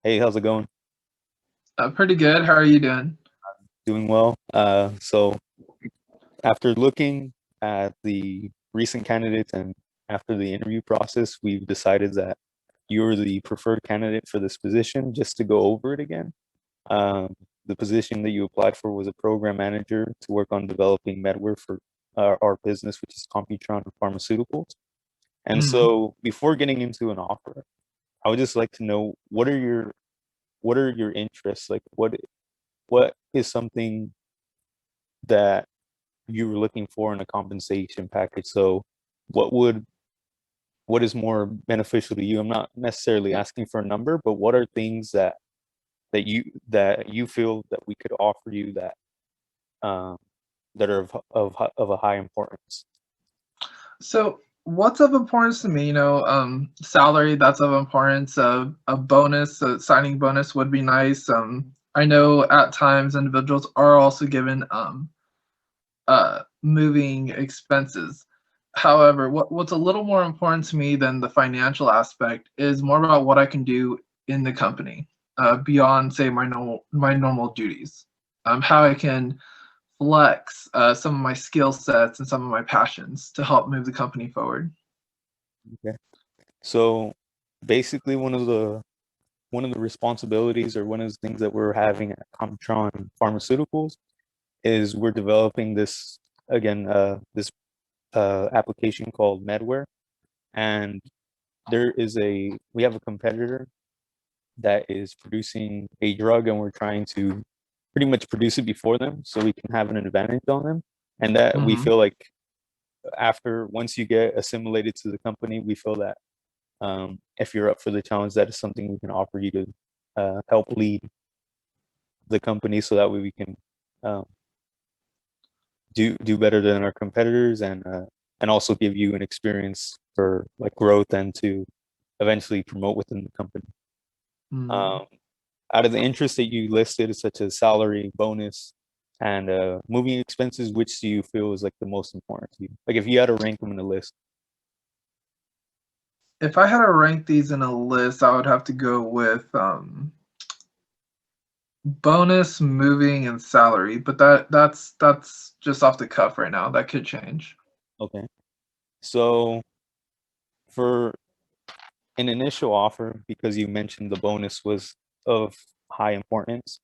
Hey, how's it going? Pretty good. How are you doing? Doing well. So after looking at the recent candidates and after the interview process, we've decided that you're the preferred candidate for this position. Just to go over it again, um, the position that you applied for was a program manager to work on developing medware for our business, which is Computron Pharmaceuticals. And Mm. so, before getting into an offer, I would just like to know what are your interests? Like, what is something that you were looking for in a compensation package? So what would what is more beneficial to you? I'm not necessarily asking for a number, but what are things that you feel that we could offer you um that are of a high importance? So, what's of importance to me? Salary, that's of importance. A bonus, a signing bonus would be nice. I know at times individuals are also given moving expenses. However, what's a little more important to me than the financial aspect is more about what I can do in the company, beyond say my normal duties. How I can flex some of my skill sets and some of my passions to help move the company forward. Okay. So basically one of the responsibilities or one of the things that we're having at Computron Pharmaceuticals is we're developing this application called Medware, and we have a competitor that is producing a drug, and we're trying to pretty much produce it before them so we can have an advantage on them. And that we Hmm. feel like after once you get assimilated to the company, we feel that if you're up for the challenge, that is something we can offer you to help lead the company, so that way we can um, do better than our competitors, and also give you an experience for like growth and to eventually promote within the company. Mm. Um, Out of the interests that you listed, such as salary, bonus, and moving expenses, which do you feel is like the most important to you? Like if you had to rank them in a list. If I had to rank these in a list, I would have to go with bonus, moving, and salary. But that's just off the cuff right now. That could change. Okay. So for an initial offer, because you mentioned the bonus was of high importance,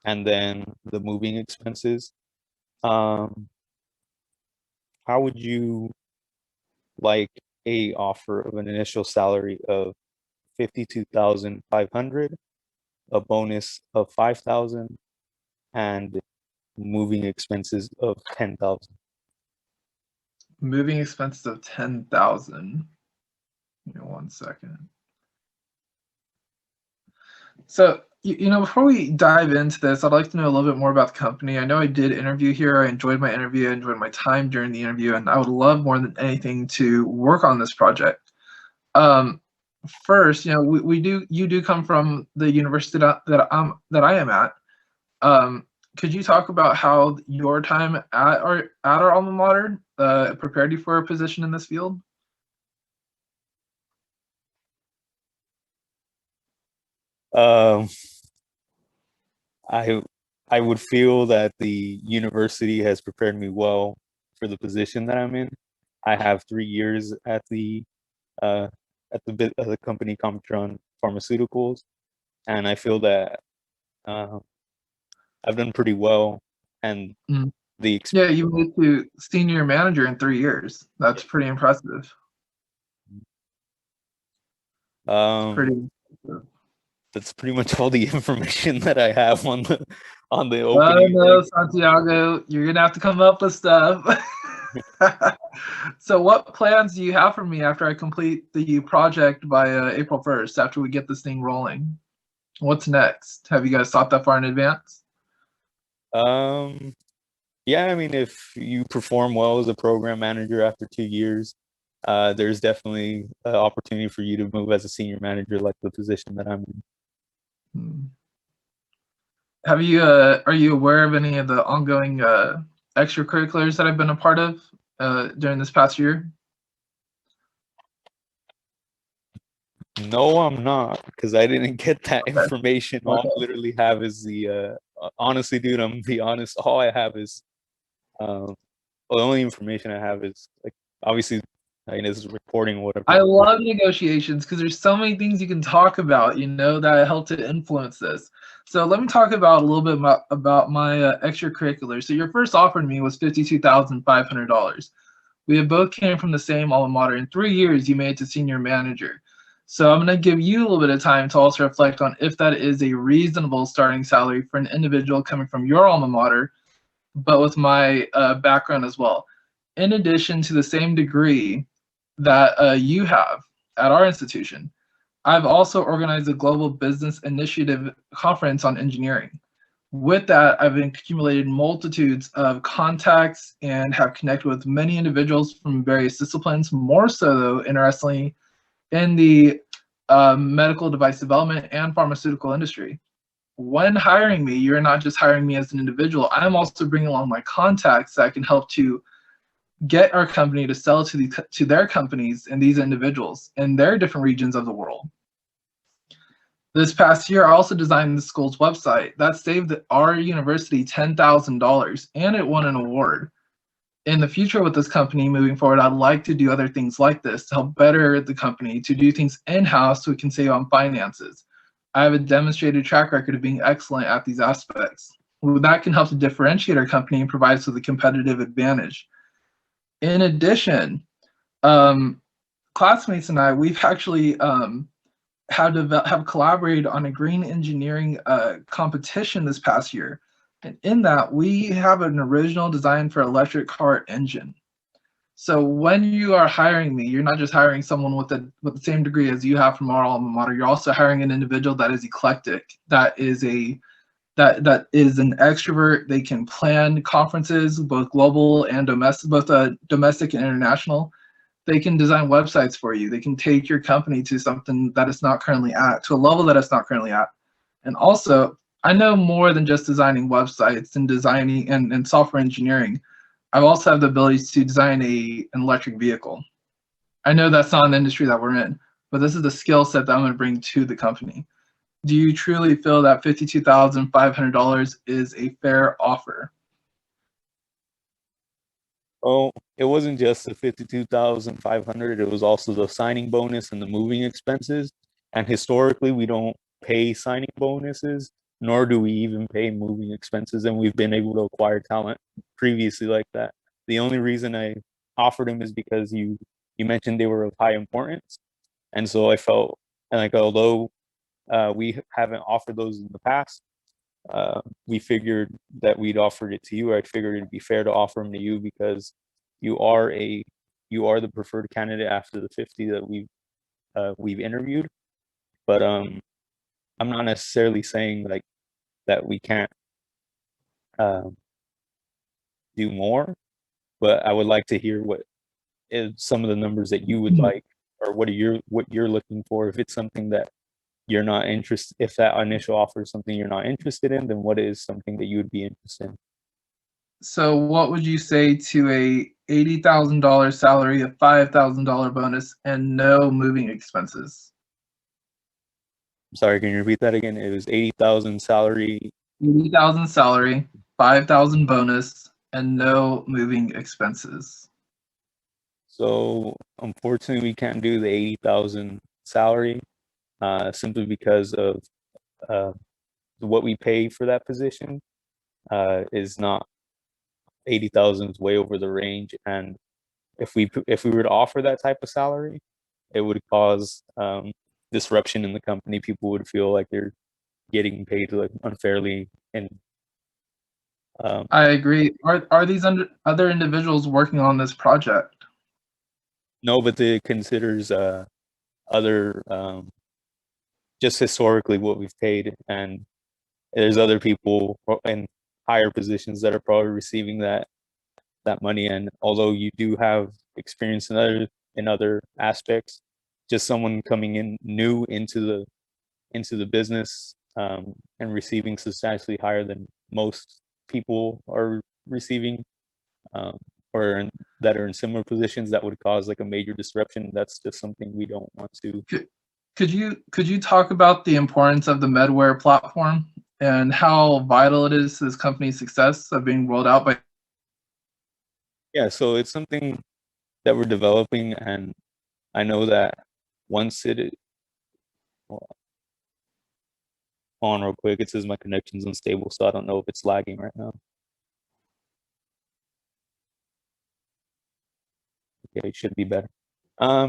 and then the moving expenses, um, how would you like a offer of an initial salary of 52,500, a bonus of 5,000, and moving expenses of 10,000? Moving expenses of 10,000. Give me 1 second. So, before we dive into this, I'd like to know a little bit more about the company. I know I did interview here. I enjoyed my interview. I enjoyed my time during the interview, and I would love more than anything to work on this project. Um, First, you do come from the university that I am at. Um, could you talk about how your time at our alma mater prepared you for a position in this field? Um, I I would feel that the university has prepared me well for the position that I'm in. I have 3 years uh, at the company Computron Pharmaceuticals, and I feel that uh, I've done pretty well. And Mm. the Yeah, experience, you moved to senior manager in 3 years. That's pretty impressive. It's um, pretty impressive. that's pretty much all the information that I have on the Oh opening. no, Like, Santiago, you're gonna have to come up with stuff. So, what plans do you have for me after I complete the project by April 1st, after we get this thing rolling? What's next? Have you guys thought that far in advance? um, yeah, I mean, if you perform well as a program manager after 2 years, there's definitely an opportunity for you to move as a senior manager, like the position that I'm in. Hmm. Are you aware of any of the ongoing extracurriculars that I've been a part of during this past year? No, I'm not, because I didn't get that Okay. information. All I Okay. literally have is the honestly, dude, I'm gonna be honest. All I have is well, the only information I have is like obviously I mean this is recording whatever. I love negotiations because there's so many things you can talk about, that help to influence this. So let me talk about a little bit about my extracurriculars. So your first offer to me was $52,500. We have both came from the same alma mater. In 3 years, you made it to senior manager. So I'm going to give you a little bit of time to also reflect on if that is a reasonable starting salary for an individual coming from your alma mater, but with my background as well. In addition to the same degree that you have at our institution, I've also organized a global business initiative conference on engineering. With that, I've accumulated multitudes of contacts and have connected with many individuals from various disciplines, more so though, interestingly, in the medical device development and pharmaceutical industry. When hiring me, you're not just hiring me as an individual. I'm also bringing along my contacts that can help to get our company to sell to their companies and these individuals in their different regions of the world. This past year, I also designed the school's website that saved our university $10,000 and it won an award. In the future with this company moving forward, I'd like to do other things like this to help better the company, to do things in-house so we can save on finances. I have a demonstrated track record of being excellent at these aspects. Well, that can help to differentiate our company and provide us with a competitive advantage. In addition, classmates and I, we've actually have collaborated on a green engineering competition this past year. And in that, we have an original design for electric car engine. So when you are hiring me, you're not just hiring someone with the same degree as you have from our alma mater. You're also hiring an individual that is eclectic, that is an extrovert. They can plan conferences, both global and domestic, both domestic and international. They can design websites for you. They can take your company to something that it's not currently at, to a level that it's not currently at. And also, I know more than just designing websites and designing and software engineering. I also have the ability to design an electric vehicle. I know that's not an industry that we're in, but this is the skill set that I'm going to bring to the company. Do you truly feel that $52,500 is a fair offer? Oh, it wasn't just the 52,500. It was also the signing bonus and the moving expenses. And historically, we don't pay signing bonuses, nor do we even pay moving expenses. And we've been able to acquire talent previously like that. The only reason I offered him is because you mentioned they were of high importance, and so I felt like although we haven't offered those in the past, we figured that we'd offered it to you. I figured it'd be fair to offer them to you because you are the preferred candidate after the 50 that we've interviewed. But I'm not necessarily saying like that we can't um, do more. But I would like to hear what is some of the numbers that you would like, or what you're looking for. If it's something that you're not interested, if that initial offer is something you're not interested in, then what is something that you would be interested in? So what would you say to a $80,000 salary, a $5,000 bonus, and no moving expenses? Sorry, can you repeat that again? It was 80,000 salary. 80,000 salary, 5,000 bonus, and no moving expenses. So unfortunately, we can't do the 80,000 salary simply because of uh, what we pay for that position is not 80,000 is way over the range. And if we were to offer that type of salary, it would cause disruption in the company. People would feel like they're getting paid like unfairly, and I agree. Are these other individuals working on this project? no, but it considers other just historically what we've paid, and there's other people in higher positions that are probably receiving that money. And although you do have experience in other aspects, just someone coming in new into the business and receiving substantially higher than most people are receiving, um, that are in similar positions, that would cause like a major disruption. That's just something we don't want to Could you talk about the importance of the Medware platform and how vital it is to this company's success of being rolled out by? Yeah, so it's something that we're developing, and I know that once hold on real quick, it says my connection's unstable, so I don't know if it's lagging right now. Okay, it should be better.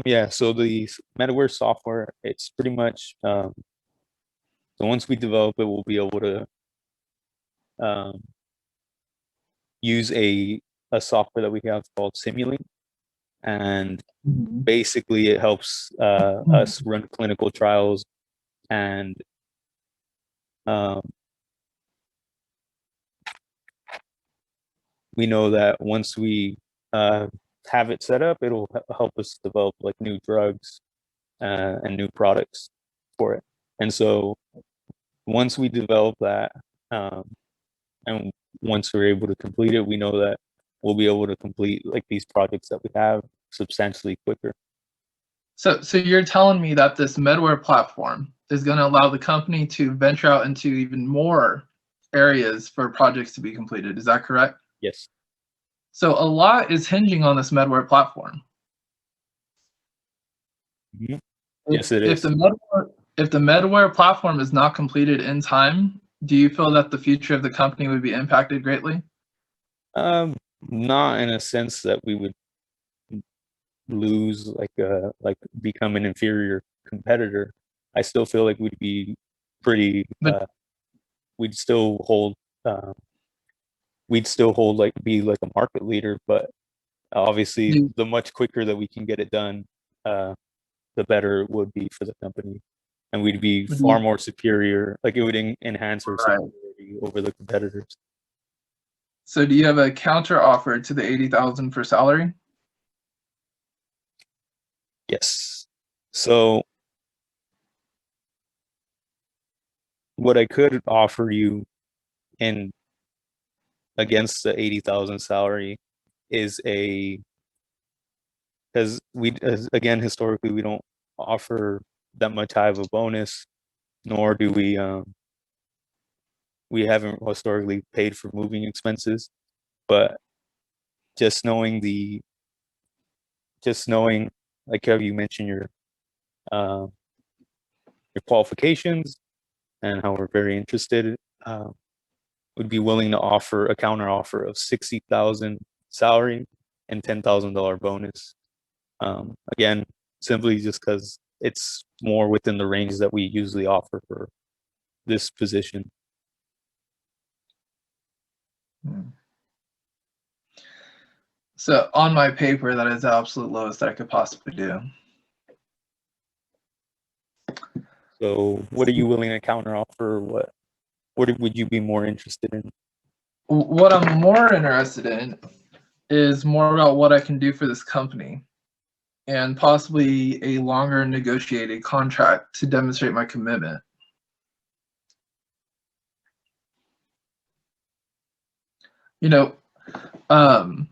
Yeah, so the Medware software, it's pretty much so once we develop it, we'll be able to um, use a software that we have called Simulink, and basically it helps us run clinical trials, and um, we know that once we uh, have it set up, it'll help us develop like new drugs and new products for it. And so once we develop that, um, and once we're able to complete it, we know that we'll be able to complete like these projects that we have substantially quicker. So you're telling me that this Medware platform is going to allow the company to venture out into even more areas for projects to be completed. Is that correct? Yes. So a lot is hinging on this Medware platform. Mhm. Yes, it If is. the Medware platform is not completed in time, do you feel that the future of the company would be impacted greatly? Not in a sense that we would lose like become an inferior competitor. I still feel like we'd be pretty But we'd still hold uh, we'd still hold like be like a market leader, but obviously do, the much quicker that we can get it done, the better it would be for the company, and we'd be far do- more superior. Like it would enhance our right. superiority over the competitors. So do you have a counter offer to the 80,000 for salary? Yes. So what I could offer you in against the 80,000 salary is a because we again historically we don't offer that much high of a bonus, nor do we haven't historically paid for moving expenses. But just knowing the just knowing like how you mentioned uh, your qualifications and how we're very interested, uh, would be willing to offer a counter offer of 60,000 salary and $10,000 bonus. Again, simply just because it's more within the range that we usually offer for this position. So on my paper, that is the absolute lowest that I could possibly do. So, what are you willing to counter offer? What would you be more interested in? What I'm more interested in is more about what I can do for this company and possibly a longer negotiated contract to demonstrate my commitment. You know, um,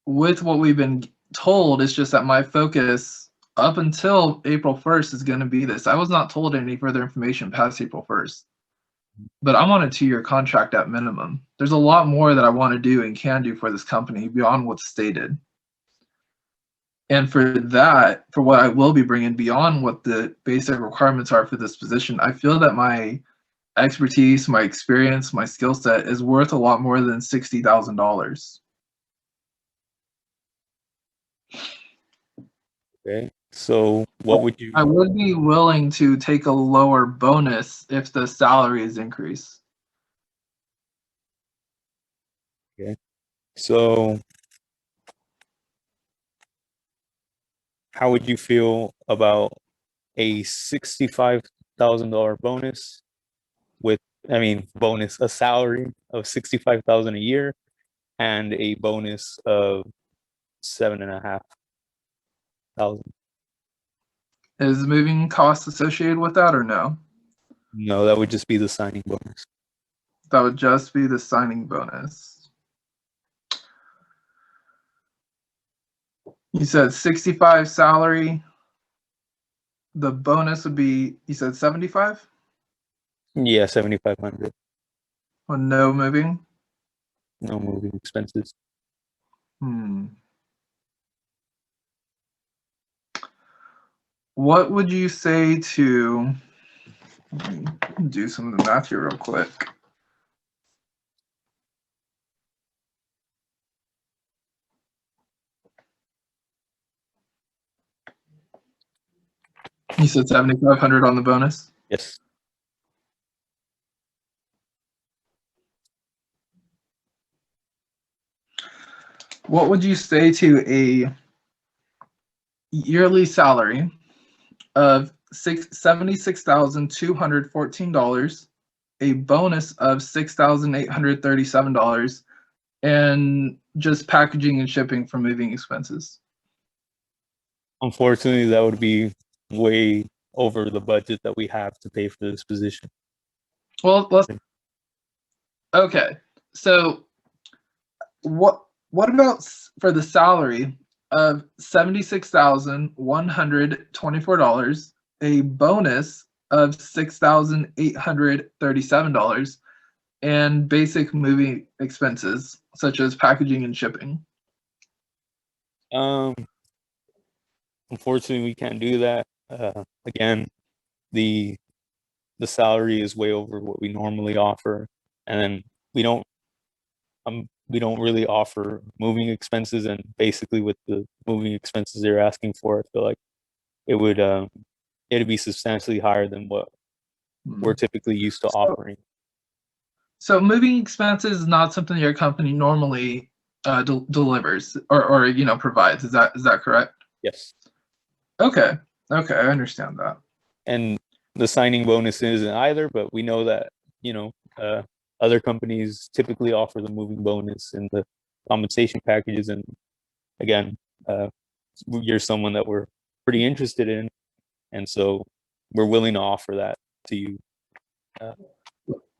with what we've been told, it's just that my focus up until April 1st is going to be this. I was not told any further information past April 1st, but I'm on a 2-year contract at minimum. There's a lot more that I want to do and can do for this company beyond what's stated. And for that, for what I will be bringing beyond what the basic requirements are for this position, I feel that my expertise, my experience, my skill set is worth a lot more than $60,000. Okay. So, what would you? I would be willing to take a lower bonus if the salary is increased. Okay. So, how would you feel about a $65,000 bonus with, I mean, bonus, a salary of 65,000 a year and a bonus of 7,500. Is moving costs associated with that or no? No, that would just be the signing bonus. That would just be the signing bonus. You said 65 salary The bonus would be, you said 75? Yeah, 7,500. With no moving? No moving expenses. Hmm. What would you say to, let me do some of the math here real quick. You said 7,500 on the bonus? Yes. What would you say to a yearly salary of $76,214, a bonus of $6,837, and just packaging and shipping for moving expenses? Unfortunately, that would be way over the budget that we have to pay for this position. Well, okay. So what about for the salary of $76,124, a bonus of $6,837, and basic moving expenses such as packaging and shipping? Um, Unfortunately, we can't do that. Again, the salary is way over what we normally offer, and then we don't we don't really offer moving expenses. And basically, with the moving expenses they're asking for, I feel like it would it'd be substantially higher than what we're typically used to So, offering. so moving expenses is not something your company normally delivers or provides. Is that correct? Yes, Okay. Okay, I understand that. and the signing bonus isn't either, but we know that you know other companies typically offer the moving bonus and the compensation packages. And again, uh, you're someone that we're pretty interested in, and so we're willing to offer that to you.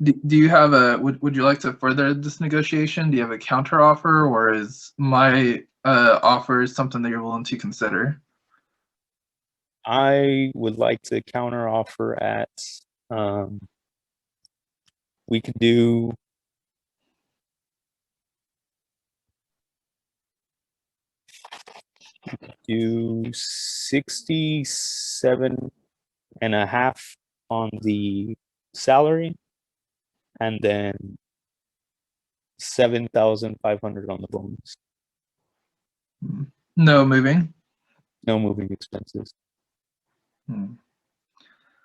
Do you have would you like to further this negotiation? Do you have a counter offer, or is my offer something that you're willing to consider? I would like to counter offer at we could do 67.5 on the salary, and then 7,500 on the bonus. No moving. No moving expenses. Hmm.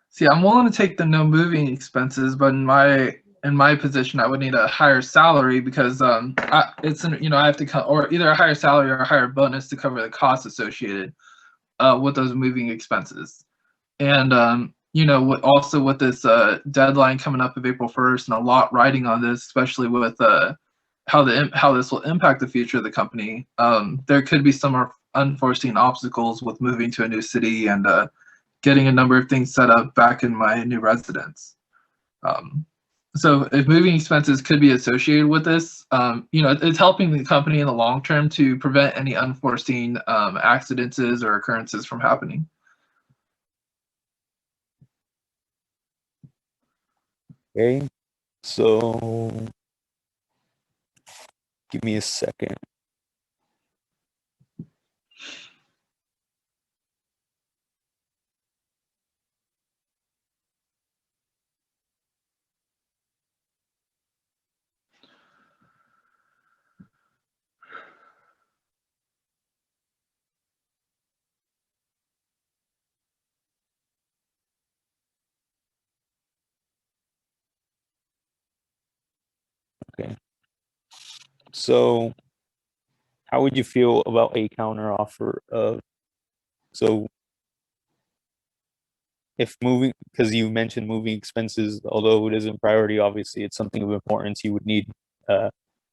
See, I'm willing to take the no moving expenses, but in my position, I would need a higher salary because I have to or either a higher salary or a higher bonus to cover the costs associated with those moving expenses. And also with this deadline coming up of April 1st, and a lot riding on this, especially with how this will impact the future of the company. There could be some unforeseen obstacles with moving to a new city and getting a number of things set up back in my new residence. Um, so if moving expenses could be associated with this, it's helping the company in the long term to prevent any unforeseen accidents or occurrences from happening. Okay, so give me a second. Okay, so how would you feel about a counter offer of, so if moving, because you mentioned moving expenses, although it isn't priority, obviously it's something of importance. Uh,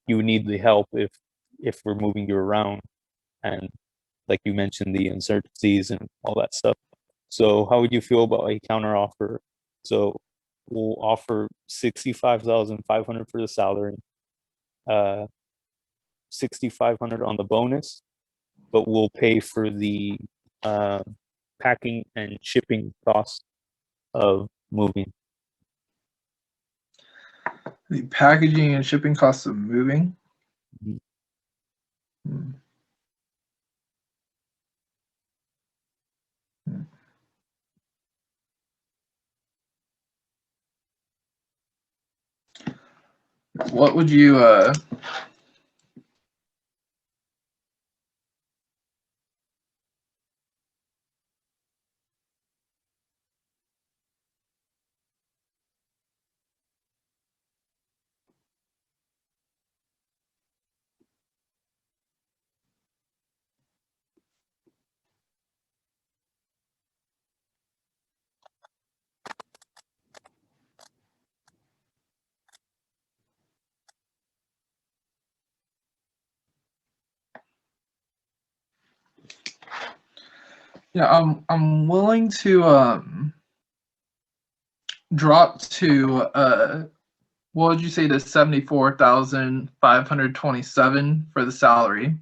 you would need the help if we're moving you around, and like you mentioned, the uncertainties and all that stuff. So how would you feel about a counter offer? So we'll offer 65,500 for the salary, 6,500 on the bonus, but we'll pay for the uh, packing and shipping costs of moving. The packaging and shipping costs of moving. Mhm. Hmm. Hmm. What would you yeah, I'm willing to drop to what would you say to 74,527 for the salary.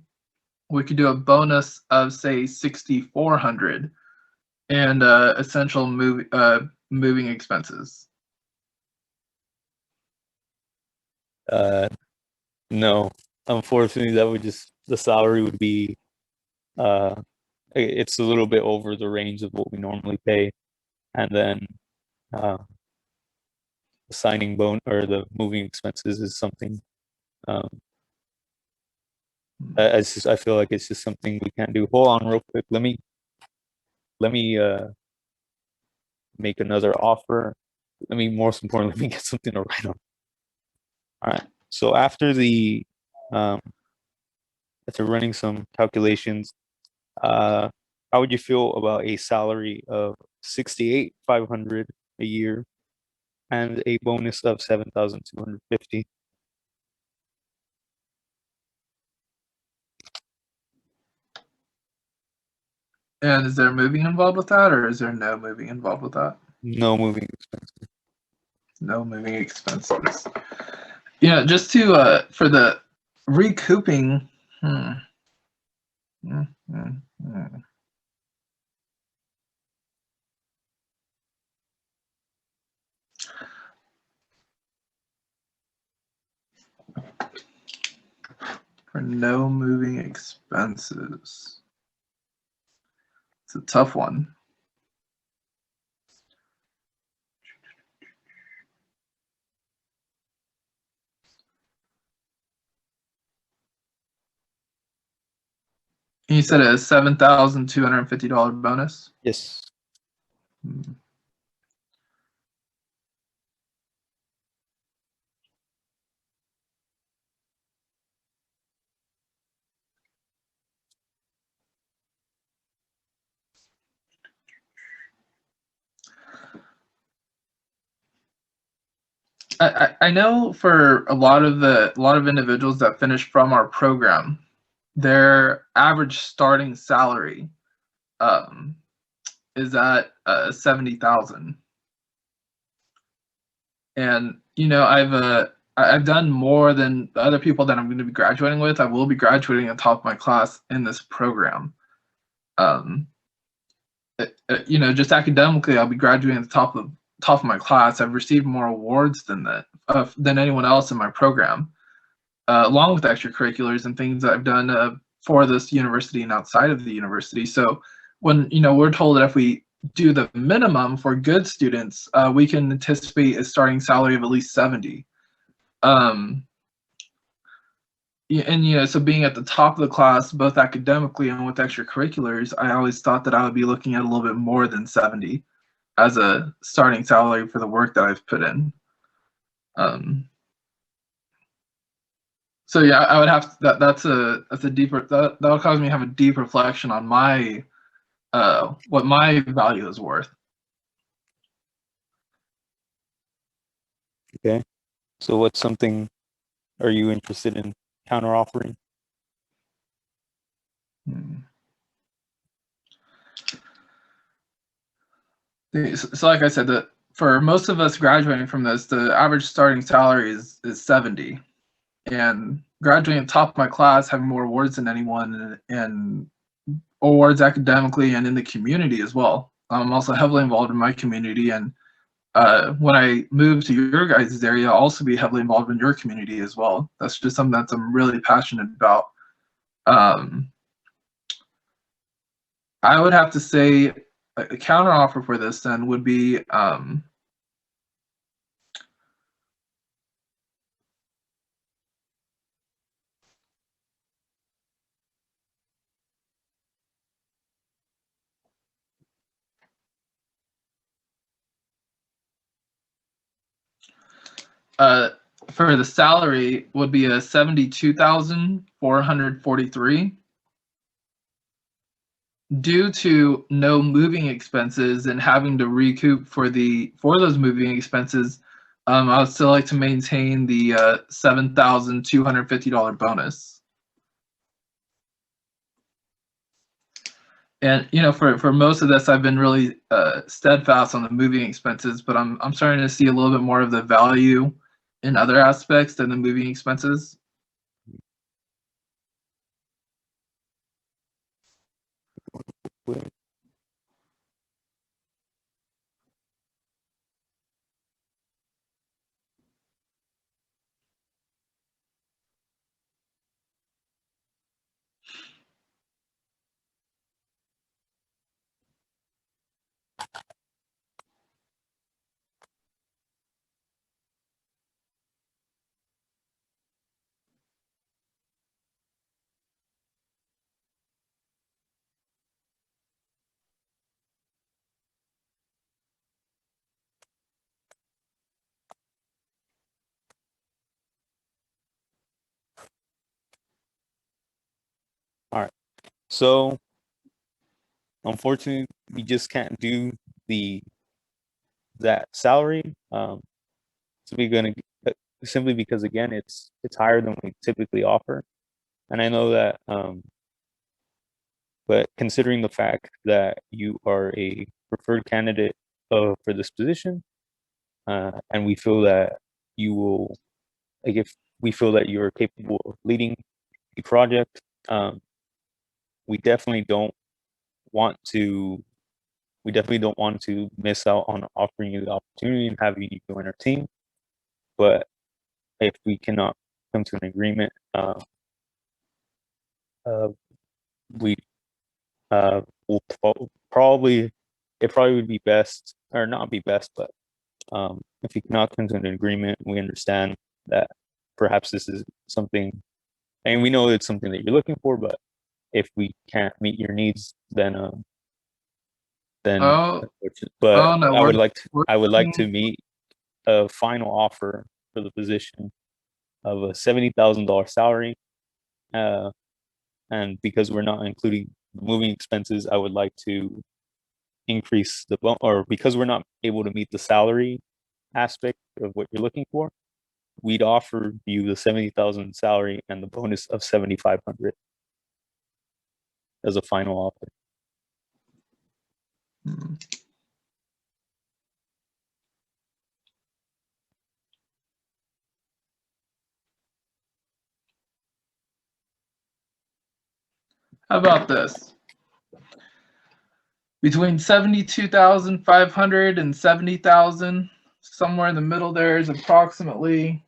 We could do a bonus of say 6,400 and essential moving expenses. No, unfortunately, that would the salary would be it's a little bit over the range of what we normally pay, and then uh, the signing bone or the moving expenses is something. Um, I feel like it's just something we can't do. Hold on, real quick. Let me make another offer. Most importantly, let me get something to write on. All right. So um, after running some calculations, how would you feel about a salary of 68,500 a year and a bonus of 7,250? And is there moving involved with that, or is there no moving involved with that? No moving expenses. No moving expenses. Yeah, just to for the recouping. Hmm. Hmm, hmm, hmm. For no moving expenses. It's a tough one. You said a $7,250 bonus. Yes. Hmm. I know for a lot of individuals that finish from our program, their average starting salary um, is at 70,000. And I've done more than the other people that I'm going to be graduating with. I will be graduating at the top of my class in this program. Um, just academically, I'll be graduating at the top of my class. I've received more awards than anyone else in my program, along with extracurriculars and things that I've done for this university and outside of the university. So when we're told that if we do the minimum for good students, we can anticipate a starting salary of at least 70. And so being at the top of the class, both academically and with extracurriculars, I always thought that I would be looking at a little bit more than 70 as a starting salary for the work that I've put in. So yeah, I would have to, that's a deeper that'll cause me to have a deep reflection on my what my value is worth. Okay. So what's something are you interested in counter offering? So like I said, that for most of us graduating from this, the average starting salary is 70. And graduating at the top of my class, having more awards than anyone, and awards academically and in the community as well. I'm also heavily involved in my community, and when I move to your guys' area, I'll also be heavily involved in your community as well. That's just something that I'm really passionate about. I would have to say a counteroffer for this then would be for the salary would be a 72,443 due to no moving expenses and having to recoup for those moving expenses. I would still like to maintain the $7,250 bonus. And for most of this, I've been really steadfast on the moving expenses, but I'm starting to see a little bit more of the value in other aspects than the moving expenses. All right. So unfortunately, we just can't do that salary. Simply because again, it's higher than we typically offer, and I know that. But considering the fact that you are a preferred candidate for this position, and we feel that you will, like, if we feel that you're capable of leading the project, we definitely don't want to miss out on offering you the opportunity and having you join our team. But if we cannot come to an agreement, we will probably would be best, or not be best, but if you cannot come to an agreement, we understand that perhaps this is something, and we know it's something that you're looking for, but if we can't meet your needs, then Oh, but no, I would like to meet a final offer for the position of a $70,000 salary, and because we're not including moving expenses, I would like to increase or because we're not able to meet the salary aspect of what you're looking for, we'd offer you the 70,000 salary and the bonus of 7,500 as a final offer. How about this? Between 72,500 and 70,000, somewhere in the middle there is approximately,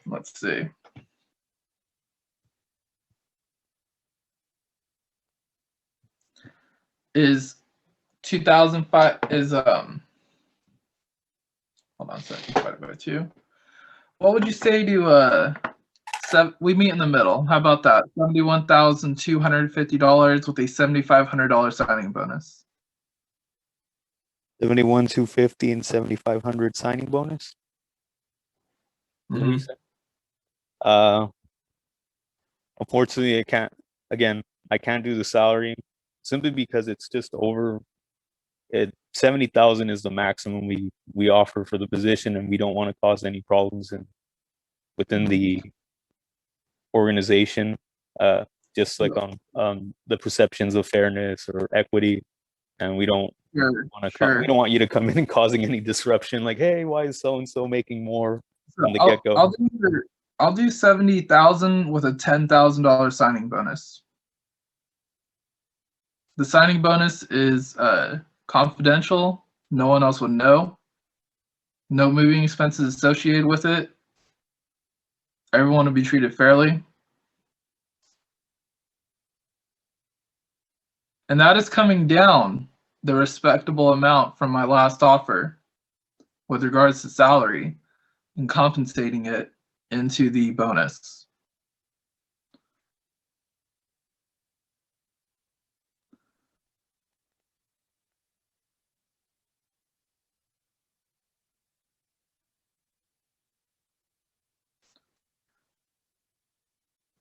let's see. Is 2005 is hold on a second, divided by 2. What would you say to we meet in the middle? How about that? $71,250 with a $7,500 signing bonus. 71,250 and 7,500 signing bonus. Is that what you said? Unfortunately, I can't. Again, I can't do the salary simply because it's just over. 70,000 is the maximum we offer for the position, and we don't want to cause any problems within the organization. Just like on the perceptions of fairness or equity, and we don't want to. We don't want you to come in and causing any disruption. Like, hey, why is so and so making more from the get go? I'll do 70,000 with a $10,000 signing bonus. The signing bonus is confidential. No one else would know. No moving expenses associated with it. Everyone will be treated fairly. And that is coming down the respectable amount from my last offer with regards to salary and compensating it into the bonus.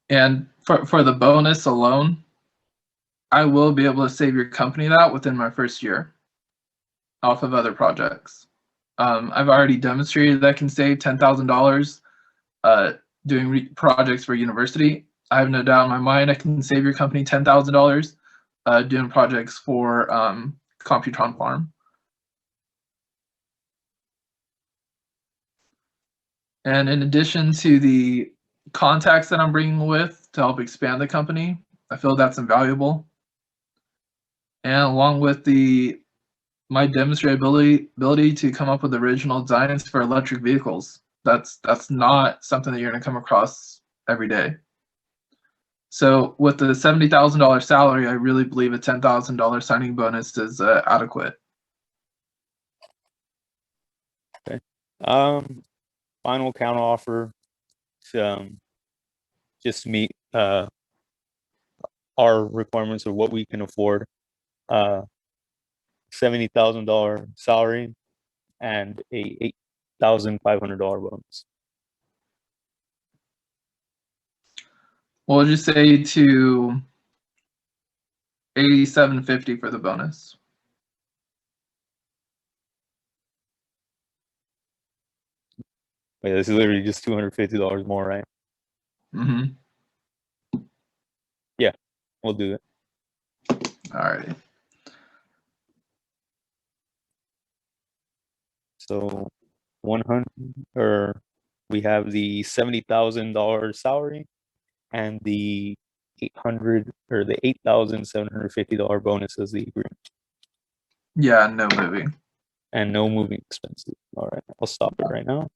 And for the bonus alone, I will be able to save your company that within my first year off of other projects. I've already demonstrated that I can save $10,000 doing projects for university. I have no doubt in my mind I can save your company $10,000 doing projects for Computron Farm. And in addition to the contacts that I'm bringing with to help expand the company, I feel that's invaluable. And along with my demonstrated ability to come up with original designs for electric vehicles, that's not something that you're going to come across every day. So with the $70,000 salary, I really believe a $10,000 signing bonus is adequate. Okay. Final counter offer to just meet our requirements of what we can afford. $70,000 salary and a $8,500 bonus. What would you say to $87.50 for the bonus? Wait, this is literally just $250 more, right? Mm-hmm. Yeah, we'll do it. All right. So 100, or we have the $70,000 salary and the $8,750 bonus as the agreement. Yeah, no moving. And no moving expenses. All right, I'll stop it right now.